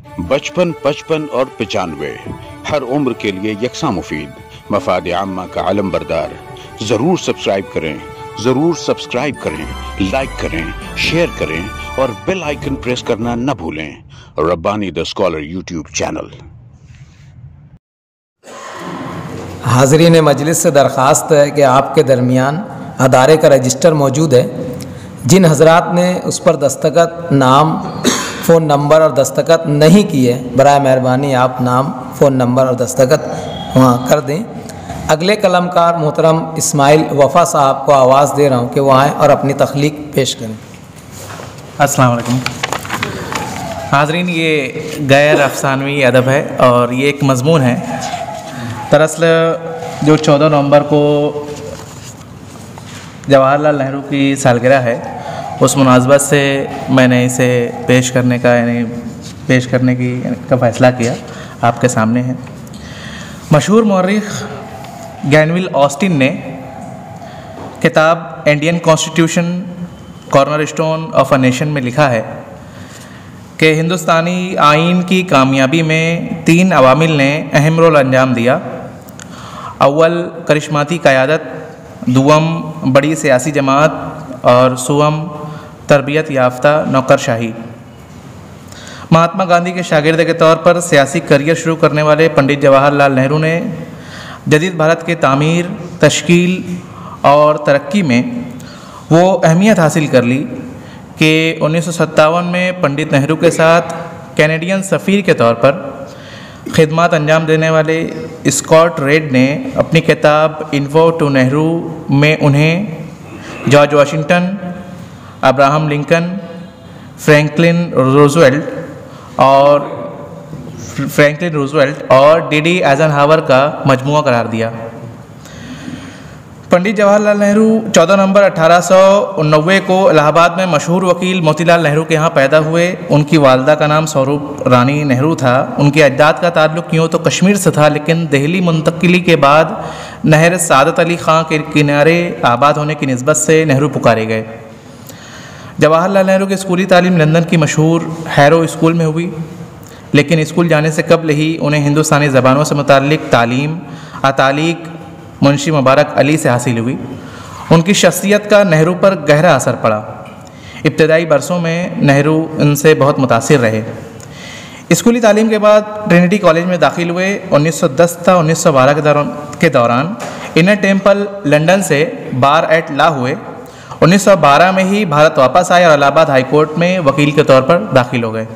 55, 55 और 95 हर उम्र के लिए यकसा मुफीद, मफाद आम्मा का आलम बरदार। जरूर सब्सक्राइब करें, लाइक करें, शेयर करें और बेल आइकन प्रेस करना न भूलें। Rabbani the scholar YouTube channel. हाज़रीन मजलिस से दरख्वास्त है कि आपके दरमियान अदारे का रजिस्टर मौजूद है। जिन हजरात ने उस पर दस्तखत, नाम, फ़ोन नंबर और दस्तखत नहीं किए, बराए मेहरबानी आप नाम, फ़ोन नंबर और दस्तखत वहाँ कर दें। अगले कलमकार मोहतरम इस्माइल वफ़ा साहब को आवाज़ दे रहा हूँ कि वो आएँ और अपनी तख्लीक पेश करें। अस्सलाम वालेकुम हाज़रीन, ये गैर अफसानवी अदब है और ये एक मज़मून है। दरअसल जो 14 नवंबर को जवाहरलाल नेहरू की सालगिरह है, उस मुनासबत से मैंने इसे पेश करने का फ़ैसला किया। आपके सामने है। मशहूर मौर्रिख़ ग्रैनविल ऑस्टिन ने किताब Indian constitution cornerstone of a nation में लिखा है कि हिंदुस्तानी आइन की कामयाबी में 3 अवामिल ने अहम रोल अंजाम दिया। अव्वल करिश्माती क़यादत, दुअम बड़ी सियासी जमात और सुअम तरबियत याफ्ता नौकरशाही। महात्मा गांधी के शागिर्द के तौर पर सियासी करियर शुरू करने वाले पंडित जवाहरलाल नेहरू ने जदीद भारत के तामीर, तश्कील और तरक्की में वो अहमियत हासिल कर ली कि 1957 में पंडित नेहरू के साथ कैनेडियन सफ़ीर के तौर पर खिदमत अंजाम देने वाले स्कॉट रेड ने अपनी किताब इन्फो टू नेहरू में उन्हें George Washington, Abraham Lincoln, Franklin Roosevelt और डीडी आइज़नहावर का मजमुआ करार दिया। पंडित जवाहरलाल नेहरू 14 नवंबर 1889 को इलाहाबाद में मशहूर वकील मोतीलाल नेहरू के यहाँ पैदा हुए। उनकी वालदा का नाम स्वरूप रानी नेहरू था। उनके अजदाद का ताल्लुक़ यूँ तो कश्मीर से था, लेकिन दिल्ली मुंतकिली के बाद नहर सादत अली ख़ां के किनारे आबाद होने की निस्बत से नेहरू पुकारे गए। जवाहरलाल नेहरू की स्कूली तालीम लंदन की मशहूर हैरो स्कूल में हुई, लेकिन स्कूल जाने से कबल ही उन्हें हिंदुस्तानी ज़बानों से मुताल्लिक़ तालीम अतालिक मुंशी मुबारक अली से हासिल हुई। उनकी शख्सियत का नेहरू पर गहरा असर पड़ा। इब्तदाई बरसों में नेहरू इनसे बहुत मुतासिर रहे। स्कूली तालीम के बाद ट्रिनिटी कॉलेज में दाखिल हुए। 1910 था 1912 के दौरान इनर टेम्पल लंदन से बार एट लॉ हुए। 1912 में ही भारत वापस आए और इलाहाबाद हाई कोर्ट में वकील के तौर पर दाखिल हो गए।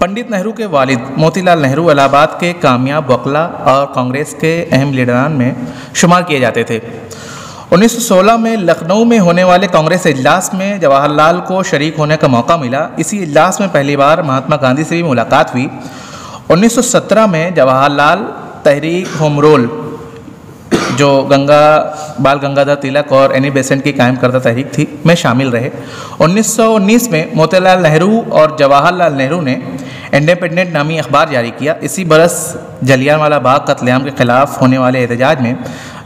पंडित नेहरू के वालिद मोतीलाल नेहरू इलाहाबाद के कामयाब वकला और कांग्रेस के अहम लीडरान में शुमार किए जाते थे। 1916 में लखनऊ में होने वाले कांग्रेस इजलास में जवाहरलाल को शरीक होने का मौका मिला। इसी इजलास में पहली बार महात्मा गांधी से भी मुलाकात हुई। 1917 में जवाहरलाल तहरीक होम रूल, जो बाल गंगाधर तिलक और एनी बेसेंट की कायम करदा तहरीक थी, में शामिल रहे। 1919 में मोतीलाल नेहरू और जवाहरलाल नेहरू ने इंडिपेंडेंट नामी अखबार जारी किया। इसी बरस जलियांवाला बाग कत्लेआम के ख़िलाफ़ होने वाले एहतजाज में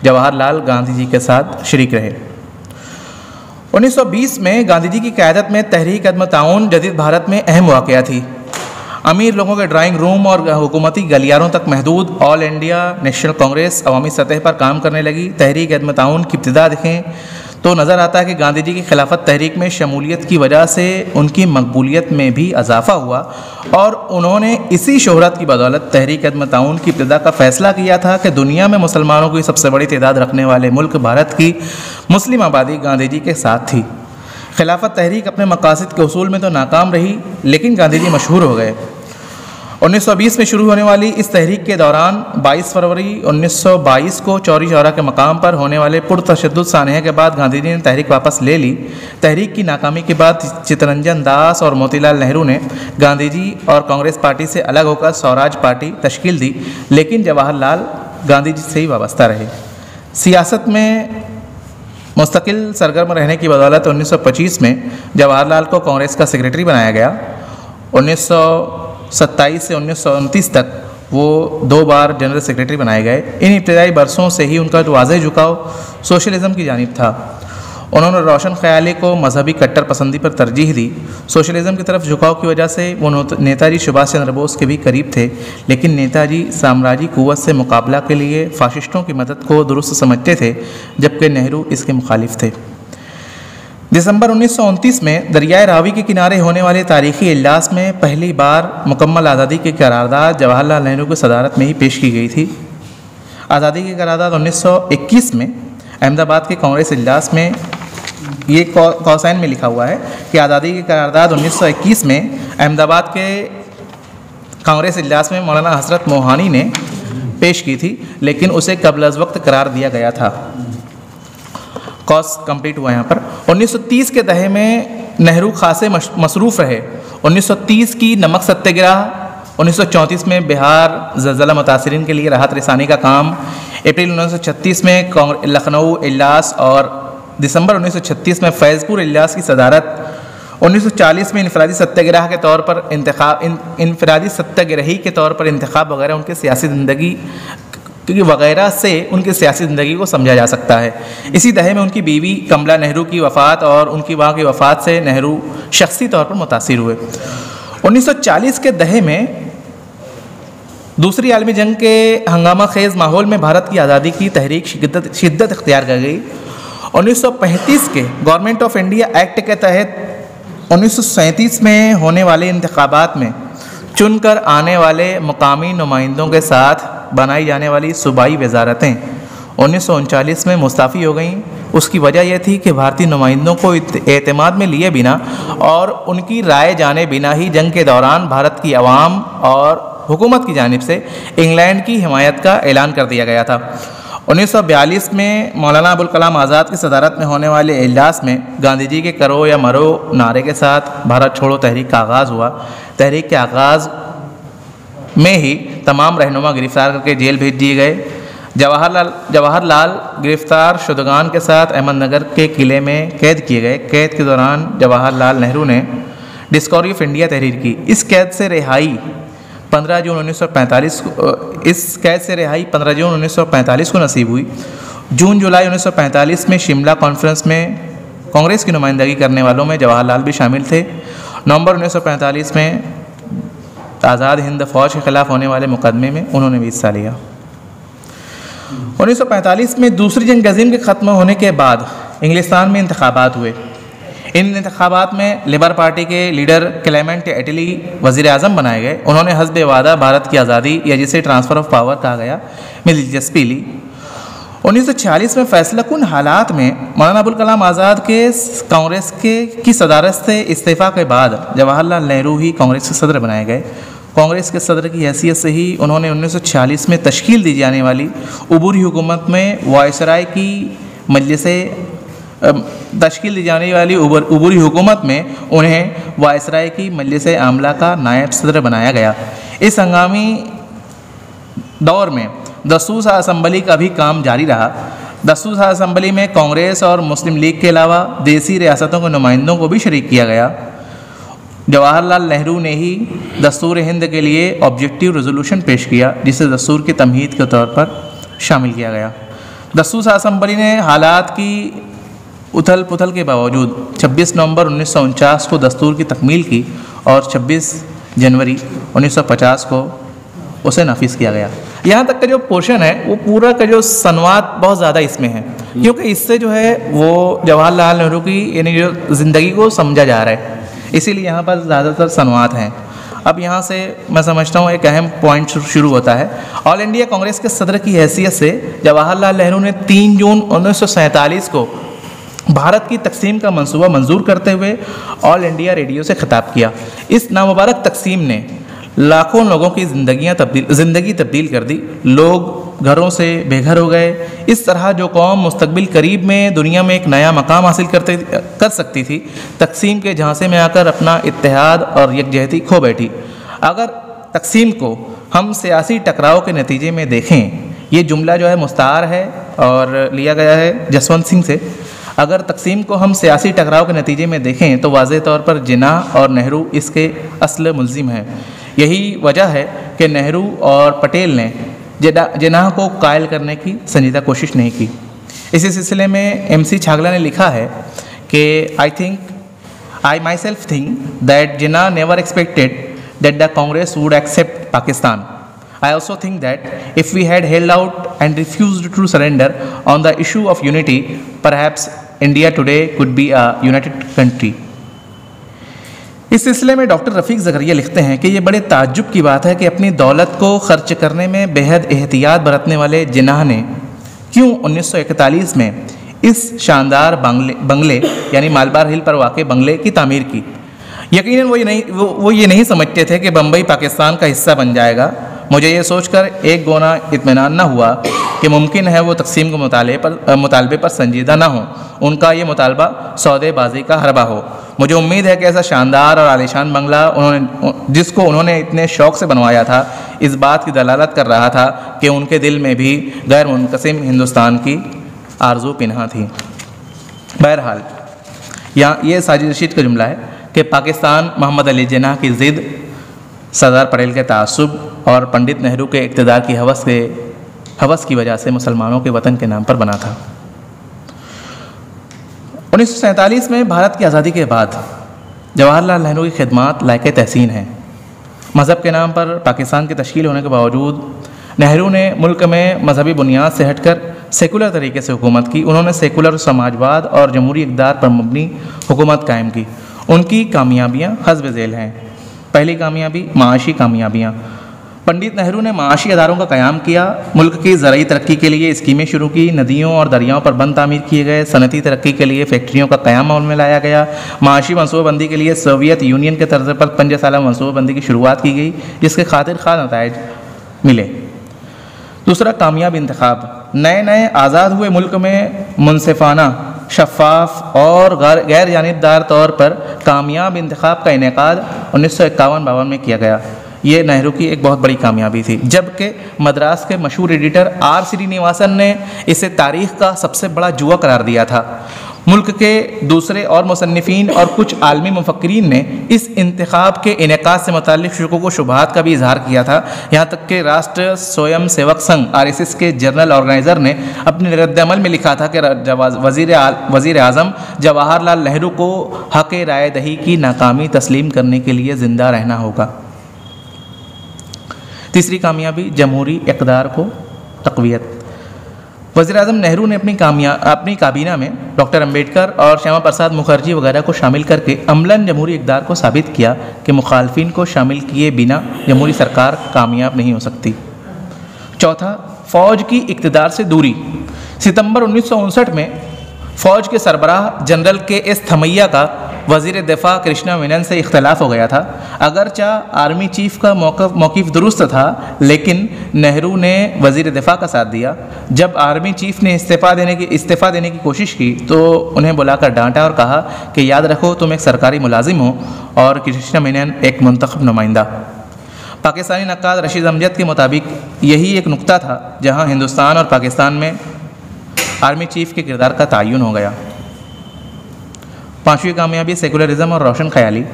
जवाहरलाल गांधी जी के साथ शरीक रहे। 1920 में गांधी जी की क़यादत में तहरीक अदम ताउन जदीद भारत में अहम वाक़या थी। अमीर लोगों के ड्राइंग रूम और हुकूमती गलियारों तक महदूद ऑल इंडिया नेशनल कांग्रेस अवामी सतह पर काम करने लगी। तहरीक अदम ताउन की इब्तिदा देखें तो नज़र आता है कि गांधी जी की खिलाफत तहरीक में शमूलियत की वजह से उनकी मकबूलियत में भी इजाफा हुआ और उन्होंने इसी शोहरत की बदौलत तहरीक अदम ताउन की इब्तिदा का फ़ैसला किया था कि दुनिया में मुसलमानों की सबसे बड़ी तादाद रखने वाले मुल्क भारत की मुस्लिम आबादी गांधी जी के साथ थी। खिलाफत तहरीक अपने मकासद के उसूल में तो नाकाम रही, लेकिन गांधी जी मशहूर हो गए। 1920 में शुरू होने वाली इस तहरीक के दौरान 22 फरवरी 1922 को चौरी चौरा के मकाम पर होने वाले पुरतशद्दुद सानहे के बाद गांधी जी ने तहरीक वापस ले ली। तहरीक की नाकामी के बाद चित्तरंजन दास और मोतीलाल नेहरू ने गांधी जी और कांग्रेस पार्टी से अलग होकर स्वराज पार्टी तश्कील दी, लेकिन जवाहरलाल गांधी जी से ही वाबस्ता रहे। सियासत में मुस्तकिल सरगर्म रहने की बदौलत 1925 में जवाहरलाल को कांग्रेस का सेक्रेटरी बनाया गया। 1927 से 1929 तक वो 2 बार जनरल सेक्रेटरी बनाए गए। इन इब्तदाई बरसों से ही उनका जो वाज़ेह झुकाव सोशलिज़म की जानिब था। उन्होंने रोशन ख्याली को मजहबी कट्टर पसंदी पर तरजीह दी। सोशलिज्म की तरफ झुकाव की वजह से वो नेताजी सुभाष चंद्र बोस के भी करीब थे, लेकिन नेताजी साम्राज्य कुव्वत से मुकाबला के लिए फाशिस्टों की मदद को दुरुस्त समझते थे, जबकि नेहरू इसके मुखालिफ थे। दिसंबर 1929 में दरियाए रावी के किनारे होने वाले तारीखी इजलास में पहली बार मुकम्मल आज़ादी की करारदाद जवाहरलाल नेहरू की सदारत में ही पेश की गई थी। आज़ादी की करारदाद 1921 में अहमदाबाद के कांग्रेस इजलास में, ये कौसाइन में लिखा हुआ है कि आज़ादी की करारदाद 1921 में अहमदाबाद के कांग्रेस इजलास में मौलाना हजरत मोहानी ने पेश की थी, लेकिन उसे कब्ल अज़ वक्त करार दिया गया था। कॉज कंप्लीट हुआ यहाँ पर। 1930 के दहे में नेहरू खासे मसरूफ़ रहे। 1930 की नमक सत्याग्रह, 1934 में बिहार ज़लज़ला मुतासिरीन के लिए राहत रसानी का काम, अप्रैल 1936 में लखनऊ इजलास और दिसंबर 1936 में फैज़पुर इजलास की सदारत, 1940 में इनफरादी सत्याग्रह के तौर पर इनफरादी सत्याग्रही के तौर पर इंतखाब वगैरह उनके सियासी ज़िंदगी वगैरह से उनकी सियासी ज़िंदगी को समझा जा सकता है। इसी दहे में उनकी बीवी कमला नेहरू की वफ़ात और उनकी मां की वफ़ात से नेहरू शख्सी तौर पर मुतासिर हुए। 1940 के दहे में दूसरी आलमी जंग के हंगामा खेज़ माहौल में भारत की आज़ादी की तहरीक शिद्दत इख्तियार कर गई। 1935 के गवर्नमेंट ऑफ इंडिया एक्ट के तहत 1937 में होने वाले इंतखाबात में चुनकर आने वाले मुकामी नुमाइंदों के साथ बनाई जाने वाली सूबाई वजारतें 1939 में मुस्तफ़ी हो गईं। उसकी वजह यह थी कि भारतीय नुमाइंदों को एतमाद में लिए बिना और उनकी राय जाने बिना ही जंग के दौरान भारत की अवाम और हुकूमत की जानिब से इंग्लैंड की हिमायत का ऐलान कर दिया गया था। 1942 में मौलाना अबुल कलाम आज़ाद की सदारत में होने वाले इजलास में गांधी जी के करो या मरो नारे के साथ भारत छोड़ो तहरीक का आगाज़ हुआ। तहरीक के आगाज़ में ही तमाम रहनुमा गिरफ्तार करके जेल भेज दिए गए। जवाहरलाल गिरफ्तार शुदगान के साथ अहमदनगर के किले में कैद किए गए। कैद के दौरान जवाहरलाल नेहरू ने डिस्कवरी ऑफ इंडिया तहरीर की। इस कैद से रिहाई 15 जून 1945 को नसीब हुई। जून जुलाई 1945 में शिमला कॉन्फ्रेंस में कांग्रेस की नुमाइंदगी करने वालों में जवाहरलाल भी शामिल थे। नवंबर 1945 में आज़ाद हिंद फौज के खिलाफ होने वाले मुकदमे में उन्होंने भी हिस्सा लिया। 1945 में दूसरी जंग अज़ीम के ख़त्म होने के बाद इंग्लिस्तान में इंतखाबात हुए। इन इंतखाबात में लेबर पार्टी के लीडर क्लेमेंट एटली वज़ीर आज़म बनाए गए। उन्होंने हस्ब वादा भारत की आज़ादी या जिसे ट्रांसफ़र ऑफ पावर कहा गया में दिलचस्पी ली। 1946 में फैसलाकुन हालात में मौलाना अबुल कलाम आज़ाद के कांग्रेस की सदारत से इस्तीफ़ा के बाद जवाहरलाल नेहरू ही कांग्रेस के सदर बनाए गए। कांग्रेस के सदर की हैसियत से ही उन्होंने 1946 में तश्कील दी जाने वाली उबूरी हुकूमत में वायसराय की मजलिसे तश्कील दी जाने वाली उबूरी हुकूमत में उन्हें वायसराय की मजलिस आमला का नायब सदर बनाया गया। इस हंगामी दौर में दस्तूर असम्बली का भी काम जारी रहा। दस्तूर असम्बली में कांग्रेस और मुस्लिम लीग के अलावा देसी रियासतों के नुमाइंदों को भी शरीक किया गया। जवाहरलाल नेहरू ने ही दस्तूर हिंद के लिए ऑब्जेक्टिव रेजोल्यूशन पेश किया, जिसे दस्तूर की तमहीद के तौर पर शामिल किया गया। दस्तूर असम्बली ने हालात की उथल पुथल के बावजूद 26 नवंबर 1949 को दस्तूर की तकमील की और 26 जनवरी 1950 को उसे नाफिज किया गया। यहाँ तक का जो पोर्शन है वो पूरा का जो संवाद बहुत ज़्यादा इसमें है, क्योंकि इससे जो है वो जवाहरलाल नेहरू की यानी जो ज़िंदगी को समझा जा रहा है, इसीलिए यहाँ पर ज़्यादातर संवाद हैं। अब यहाँ से मैं समझता हूँ एक अहम पॉइंट शुरू होता है। ऑल इंडिया कांग्रेस के सदर की हैसियत से जवाहरलाल नेहरू ने 3 जून 1947 को भारत की तकसीम का मंसूबा मंजूर करते हुए ऑल इंडिया रेडियो से खिताब किया। इस नामुबारक तकसीम ने लाखों लोगों की ज़िंदगी तब्दील कर दी। लोग घरों से बेघर हो गए। इस तरह जो कौम मुस्तकबिल करीब में दुनिया में एक नया मकाम हासिल कर सकती थी, तकसीम के झांसे में आकर अपना इत्तेहाद और यकजहती खो बैठी। अगर तकसीम को हम सियासी टकराव के नतीजे में देखें, ये जुमला जो है मुस्तार है और लिया गया है जसवंत सिंह से। अगर तकसीम को हम सियासी टकराव के नतीजे में देखें तो वाज़ेह तौर पर जिन्ना और नेहरू इसके असल मुल्ज़िम हैं। यही वजह है कि नेहरू और पटेल ने जिन्ना को कायल करने की संजीदा कोशिश नहीं की। इसी सिलसिले में MC छागला ने लिखा है कि I myself think that Jinnah never expected that the Congress would accept Pakistan. I also think that if we had held out and refused to surrender on the issue of unity, perhaps India today could be a united country. इस सिलसिले में doctor रफ़ीक ज़करिया लिखते हैं कि ये बड़े ताज्जुब की बात है कि अपनी दौलत को खर्च करने में बेहद एहतियात बरतने वाले जिन्नाह ने क्यों 1941 में इस शानदार बंगले यानी मालबार हिल पर वाक़ बंगले की तामीर की। यकीनन वो ये नहीं समझते थे कि बम्बई पाकिस्तान का हिस्सा बन जाएगा। मुझे ये सोचकर एक गोना इत्मीनान न हुआ कि मुमकिन है वो तकसीम के मुतालबे पर संजीदा ना हो, उनका ये मुतालबा सौदेबाजी का हरबा हो। मुझे उम्मीद है कि ऐसा शानदार और आलीशान बंगला जिसको उन्होंने इतने शौक़ से बनवाया था, इस बात की दलालत कर रहा था कि उनके दिल में भी गैर मुनक़सिम हिंदुस्तान की आरज़ू पिन्हा थी। बहरहाल यहाँ ये साजिद रशीद का जुमला है कि पाकिस्तान मोहम्मद अली जिन्नाह की ज़िद, सरदार पटेल के तासुब और पंडित नेहरू के इक़्तिदार की हवस की वजह से मुसलमानों के वतन के नाम पर बना था। 1947 में भारत की आज़ादी के बाद जवाहरलाल नेहरू की खिदमात लायक तहसीन हैं। मज़हब के नाम पर पाकिस्तान की तश्कील होने के बावजूद नेहरू ने मुल्क में मजहबी बुनियाद से हटकर सेकुलर तरीके से हुकूमत की। उन्होंने सेकुलर समाजवाद और जमहूरी इक़्तिदार पर मबनी हुकूमत कायम की। उनकी कामयाबियाँ हस्ब ज़ैल हैं। पहली कामयाबी माशी कामयाबियाँ। पंडित नेहरू ने माशी अदारों का क़याम किया, मुल्क की ज़राई तरक्की के लिए स्कीमें शुरू की, नदियों और दरियाओं पर बंद तामीर किए गए, सनती तरक्की के लिए फैक्ट्रियों का क़याम अमल में लाया गया। माशी मनसूबाबंदी के लिए सोवियत यूनियन के तर्ज पर 5 साला मनसूबाबंदी की शुरुआत की गई, जिसके खातिर खा नताइज मिले। दूसरा कामयाब इंतखाब। नए आज़ाद हुए मुल्क में मुनसिफाना, शफ़ाफ और गैर जानिबदार तौर पर कामयाब इंतखाब का इनेकाद 1951-52 में किया गया। ये नेहरू की एक बहुत बड़ी कामयाबी थी, जबकि मद्रास के मशहूर एडिटर R. श्रीनिवासन ने इसे तारीख़ का सबसे बड़ा जुआ करार दिया था। मुल्क के दूसरे और मुसन्निफ़ीन और कुछ आलमी मुफक्किरीन ने इस इंतखाब के इनेकाद से मुताल्लिक़ शुकों को शुबहात का भी इजहार किया था। यहाँ तक कि राष्ट्र स्वयं सेवक संघ RSS के जनरल ऑर्गेनाइज़र ने अपने रद्द-ए-अमल में लिखा था कि वज़ीर आज़म जवाहरलाल नेहरू को हक़ राय दही की नाकामी तस्लीम करने के लिए ज़िंदा रहना होगा। तीसरी कामयाबी जमहूरी इक़्तिदार को तक़वियत। वज़ीर-ए-आज़म नेहरू ने अपनी काबीना में डॉक्टर अम्बेडकर और श्यामा प्रसाद मुखर्जी वगैरह को शामिल करके अमलन जमहूरी इक़्तिदार को साबित किया कि मुखालफिन को शामिल किए बिना जमहूरी सरकार कामयाब नहीं हो सकती। चौथा, फ़ौज की इक़्तिदार से दूरी। सितंबर 1959 में फ़ौज के सरबराह जनरल KS थमैया का वज़ीर दिफ़ा कृष्णा मेनन से इख्तलाफ हो गया था। अगरचा आर्मी चीफ़ का मौक़िफ़ दुरुस्त था, लेकिन नेहरू ने वज़ीर दिफ़ा का साथ दिया। जब आर्मी चीफ़ ने इस्तीफ़ा देने की कोशिश की तो उन्हें बुलाकर डांटा और कहा कि याद रखो तुम एक सरकारी मुलाजिम हो और कृष्णा मेनन एक मुंतखब नुमाइंदा। पाकिस्तानी नक्काद रशीद अमजद के मुताबिक यही एक नुक्ता था जहाँ हिंदुस्तान और पाकिस्तान में आर्मी चीफ़ के किरदार का तयन हो गया। पाँचवीं कामयाबी सेकुलरिज़म और रोशन ख्याली।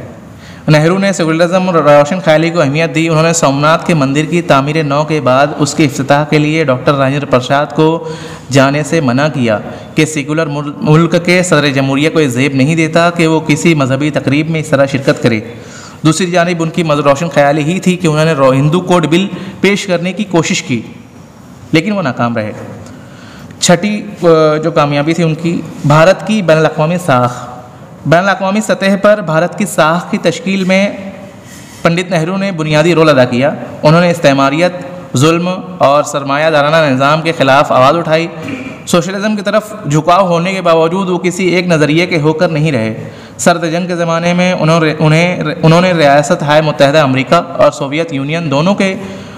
नेहरू ने सेकुलरिज़म और रोशन ख्याली को अहमियत दी। उन्होंने सोमनाथ के मंदिर की तामीर नौ के बाद उसके इफ्तिताह के लिए डॉक्टर राजेंद्र प्रसाद को जाने से मना किया कि सेकुलर मुल्क के सदर जमहूरिया को ज़ेब नहीं देता कि वो किसी मजहबी तकरीब में इस तरह शिरकत करे। दूसरी जानिब उनकी रोशन ख्याली ही थी कि उन्होंने हिंदू कोड बिल पेश करने की कोशिश की, लेकिन वो नाकाम रहे। छठी जो कामयाबी थी उनकी, भारत की बैनुल-अक़वामी साख। बैनुल-अक़वामी सतह पर भारत की साख की तश्कील में पंडित नेहरू ने बुनियादी रोल अदा किया। उन्होंने इस्तेमारियत, जुल्म और सरमायादाराना निज़ाम के ख़िलाफ़ आवाज़ उठाई। सोशलिज़म की तरफ झुकाव होने के बावजूद वो किसी एक नज़रिए के होकर नहीं रहे। सर्द जंग के ज़माने में उन्होंने रियासत हाय मुत्तहिदा अमरीका और सोवियत यूनियन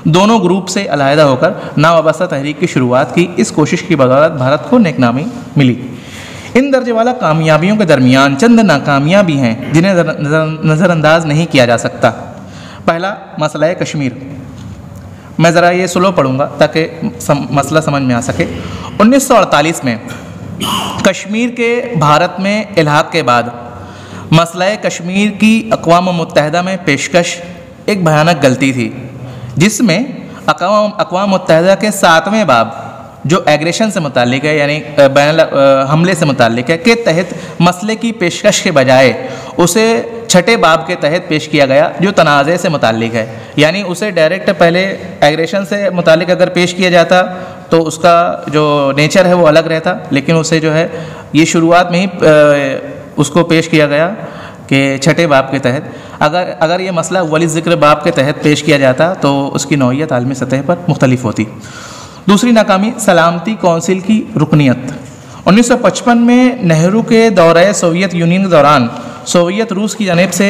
दोनों ग्रुप से अलहदा होकर नावाबस्ता तहरीक की शुरुआत की। इस कोशिश की बदौलत भारत को नेकनामी मिली। इन दर्जे वाला कामयाबियों के दरमियान चंद नाकामियाँ भी हैं जिन्हें नज़रअंदाज नहीं किया जा सकता। पहला, मसला कश्मीर। मैं ज़रा ये स्लो पढ़ूँगा ताकि मसला समझ में आ सके। 1948 में कश्मीर के भारत में इल्हाक़ के बाद मसला कश्मीर की अक़वाम मुत्तहिदा में पेशकश एक भयानक गलती थी, जिसमें अक़वाम मुत्तहिदा के 7वें बाब जो एग्रेशन से मुताल्लिक है, यानी हमले से मुताल्लिक है, के तहत मसले की पेशकश के बजाय उसे छठे बाब के तहत पेश किया गया जो तनाज़े से मुताल्लिक है। यानी उसे डायरेक्ट पहले एग्रेशन से मुताल्लिक अगर पेश किया जाता तो उसका जो नेचर है वो अलग रहता, लेकिन उसे जो है ये शुरुआत में ही उसको पेश किया गया कि छठे बाब के तहत। अगर ये मसला वली ज़िक्र बाब के तहत पेश किया जाता तो उसकी नौइयत आलमी सतह पर मुख्तलिफ होती। दूसरी नाकामी, सलामती कौंसिल की रुकनीत। 1955 में नेहरू के दौरे सोवियत यूनियन के दौरान सोवियत रूस की जानिब से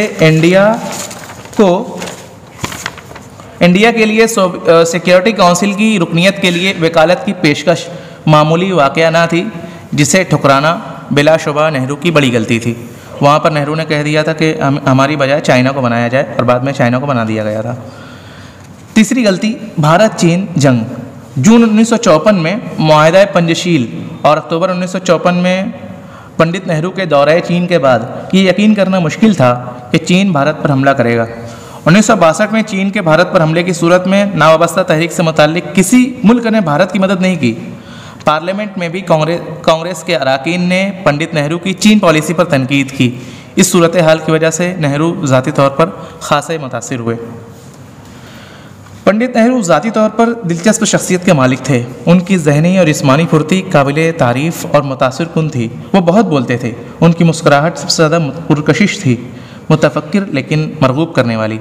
इंडिया के लिए सिक्योरिटी काउंसिल की रुकनीत के लिए वकालत की पेशकश मामूली वाक़या ना थी, जिसे ठुकराना बिलाशुबा नेहरू की बड़ी गलती थी। वहाँ पर नेहरू ने कह दिया था कि हमारी बजाय चाइना को बनाया जाए, और बाद में चाइना को बना दिया गया था। तीसरी गलती, भारत चीन जंग। जून 1954 में मुआहदा पंजशील और अक्टूबर 1954 में पंडित नेहरू के दौरे चीन के बाद ये यकीन करना मुश्किल था कि चीन भारत पर हमला करेगा। 1962 में चीन के भारत पर हमले की सूरत में नावाबस्ता तहरीक से मुताल्लिक किसी मुल्क ने भारत की मदद नहीं की। पार्लियामेंट में भी कांग्रेस के अरकान ने पंडित नेहरू की चीन पॉलिसी पर तनकीद की। इस सूरत हाल की वजह से नेहरू ज़ाती तौर पर खासे मुतासिर हुए। पंडित नेहरू ज़ाती तौर पर दिलचस्प शख्सियत के मालिक थे। उनकी जहनी और जिस्मानी फुर्ती काबिल तारीफ़ और मुतासिर कुन थी। वो बहुत बोलते थे। उनकी मुस्कुराहट सबसे ज़्यादा पुरकशिश थी, मुतफक्किर लेकिन मरगूब करने वाली।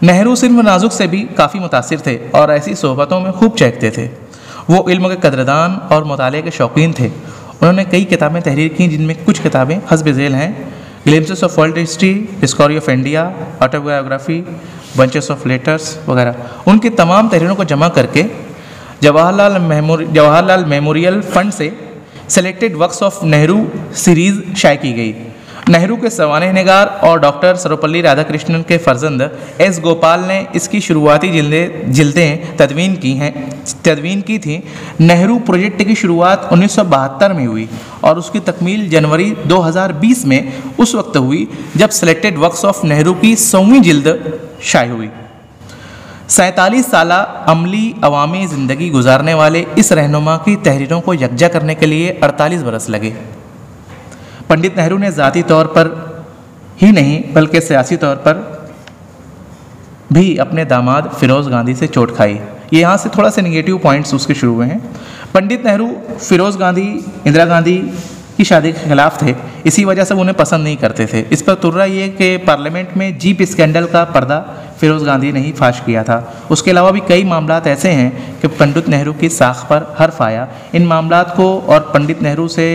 नेहरू सिर्फ नाजुक से भी काफ़ी मुतासिर थे और ऐसी सोहबतों में खूब चहकते थे। वो इल्म के कदरदान और मुताले के शौकीन थे। उन्होंने कई किताबें तहरीर की, जिनमें कुछ किताबें हस्ब झेल हैं: glimpses of world history, discovery of India, autobiography, bunches of letters वगैरह। उनकी तमाम तहरीरों को जमा करके जवाहरलाल मेमोरियल फंड से selected works of Nehru series शाये की गई। नेहरू के सवाने निगार और डॉक्टर सर्वपल्ली राधाकृष्णन के फर्जंद एस गोपाल ने इसकी शुरुआती जिल्दें तदवीन की थी। नेहरू प्रोजेक्ट की शुरुआत 1972 में हुई और उसकी तकमील जनवरी 2020 में उस वक्त हुई जब सेलेक्टेड वर्क्स ऑफ नेहरू की 100वीं जिल्द शाये हुई। 47 साला अमली अवामी ज़िंदगी गुजारने वाले इस रहनुमा की तहरीरों को यकजा करने के लिए 48 बरस लगे। पंडित नेहरू ने ज़ाती तौर पर ही नहीं बल्कि सियासी तौर पर भी अपने दामाद फिरोज़ गांधी से चोट खाई। ये यहाँ से थोड़ा से निगेटिव पॉइंट्स उसके शुरू हुए हैं। पंडित नेहरू फिरोज़ गांधी, इंदिरा गांधी की शादी के खिलाफ थे, इसी वजह से वो उन्हें पसंद नहीं करते थे। इस पर तुर्रा ये कि पार्लियामेंट में जीप स्कैंडल का पर्दा फिरोज़ गांधी ने ही फाश किया था। उसके अलावा भी कई मामलात ऐसे हैं कि पंडित नेहरू की साख पर हर्फ आया। इन मामलात को और पंडित नेहरू से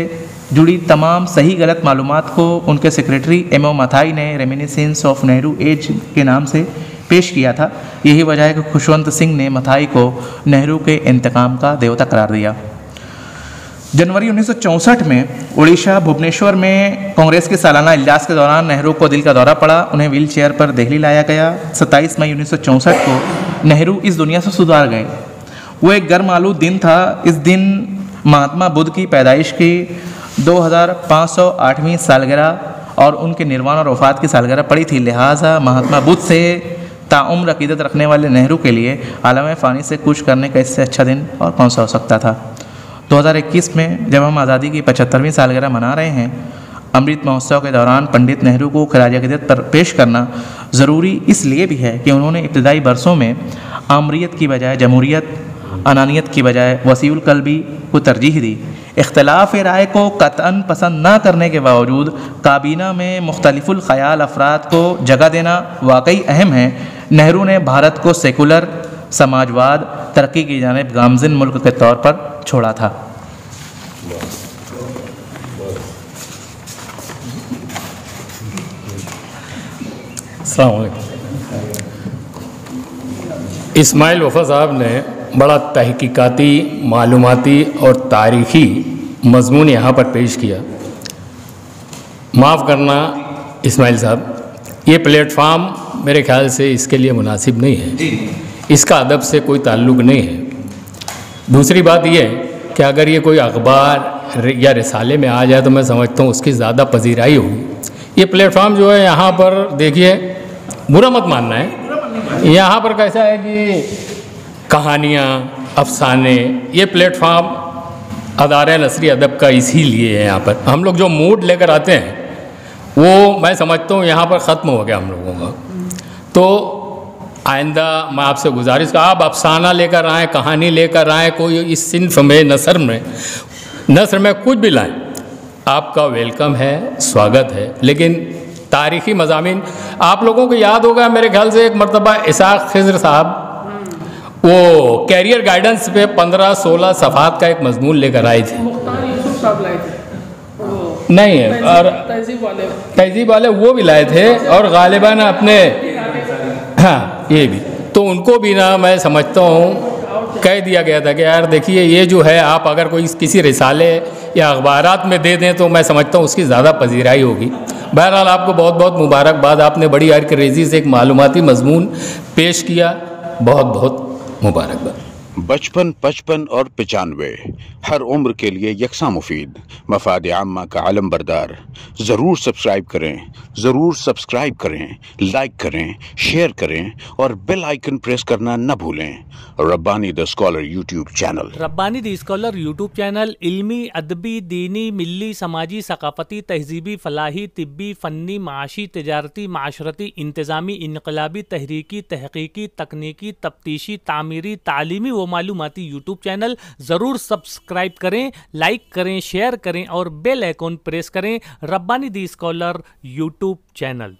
जुड़ी तमाम सही गलत मालूमात को उनके सेक्रेटरी एम.ओ. मथाई ने रेमिनिसेंस ऑफ नेहरू एज के नाम से पेश किया था। यही वजह है कि खुशवंत सिंह ने मथाई को नेहरू के इंतकाम का देवता करार दिया। जनवरी 1964 में उड़ीसा भुवनेश्वर में कांग्रेस के सालाना इजलास के दौरान नेहरू को दिल का दौरा पड़ा। उन्हें व्हील चेयर पर दिल्ली लाया गया। 27 मई 1964 को नेहरू इस दुनिया से सुधार गए। वो एक गर्म आलू दिन था। इस दिन महात्मा बुद्ध की पैदाइश की 2508वीं सालगिरह और उनके निर्वाण और वफात की सालगिरह पड़ी थी। लिहाजा महात्मा बुद्ध से ताउम्र अकीदत रखने वाले नेहरू के लिए आलम फ़ानी से कुछ करने का इससे अच्छा दिन और कौन सा हो सकता था। 2021 में जब हम आज़ादी की 75वीं सालगिरह मना रहे हैं, अमृत महोत्सव के दौरान पंडित नेहरू को खराज अकीदत पर पेश करना ज़रूरी इसलिए भी है कि उन्होंने इब्तदाई बरसों में आमरीत की बजाय जमहूरियत, अनानियत की बजाय वसीउल कल्बी को तरजीह दी। इख्तलाफ राय को कतअन पसंद न करने के बावजूद काबीना में मुख्तलिफुल ख़याल अफराद को जगह देना वाकई अहम है। नेहरू ने भारत को सेकुलर, समाजवाद, तरक्की की जानिब गामज़िन मुल्क के तौर पर छोड़ा था। अस्सलाम वालेकुम। इस्माइल वफ़ा साहब ने बड़ा तहकीकाती, मालूमाती और तारीख़ी मज़मून यहाँ पर पेश किया। माफ़ करना इस्माइल साहब, ये प्लेटफार्म मेरे ख्याल से इसके लिए मुनासिब नहीं है। इसका अदब से कोई ताल्लुक़ नहीं है। दूसरी बात ये कि अगर ये कोई अखबार या रिसाले में आ जाए तो मैं समझता हूँ उसकी ज़्यादा पजीराई होगी। ये प्लेटफार्म जो है यहाँ पर देखिए, बुरा मत मानना है, यहाँ पर कैसा है कि कहानियाँ, अफसाने, ये प्लेटफार्म अदारे नसरी अदब का इसीलिए है। यहाँ पर हम लोग जो मूड लेकर आते हैं वो मैं समझता हूँ यहाँ पर ख़त्म हो गया हम लोगों का। तो आइंदा मैं आपसे गुजारिश का आप अफसाना लेकर आएँ, कहानी लेकर आएँ, कोई इस सिन्फ में नसर में कुछ भी लाएँ, आपका वेलकम है, स्वागत है। लेकिन तारीख़ी मज़ामीन आप लोगों को याद होगा, मेरे ख्याल से एक मरतबा इसाक खिज़र साहब वो कैरियर गाइडेंस पे 15-16 सफ़ात का एक मजमून लेकर आए थे। नहीं है, और तहज़ीब वाले वो भी लाए थे, और गालिबन अपने हाँ ये भी, तो उनको भी ना मैं समझता हूँ कह दिया गया था कि यार देखिए ये जो है आप अगर कोई किसी रिसाले या अखबारात में दे दें तो मैं समझता हूँ उसकी ज़्यादा पजीराई होगी। बहरहाल आपको बहुत बहुत मुबारकबाद, आपने बड़ी हरकरेज़ी से एक मालूमाती मजमून पेश किया, बहुत बहुत मुबारकबाद। बचपन 55 और 95 हर उम्र के लिए यकसा मुफीद, मफाद आम्मा का आलम बरदार। ज़रूर सब्सक्राइब करें, लाइक करें, शेयर करें और बेल आइकन प्रेस करना न भूलें। Rabbani the scholar YouTube channel. Rabbani the scholar YouTube channel इल्मी, अदबी, दीनी, मिल्ली, समाजी, सकाफती, तहजीबी, फलाही, तिब्बी, फ़न्नी, माशी, तिजारती, माशरती, इंतज़ामी, इनकलाबी, तहरीकी, तहकीकी, तकनीकी, तफ्तीशी, तामीरी, तालीमी व मालूमाती यूट्यूब चैनल। ज़रूर सब्सक्राइब करें, लाइक करें, शेयर करें और बेल आइकन प्रेस करें। Rabbani the scholar YouTube channel.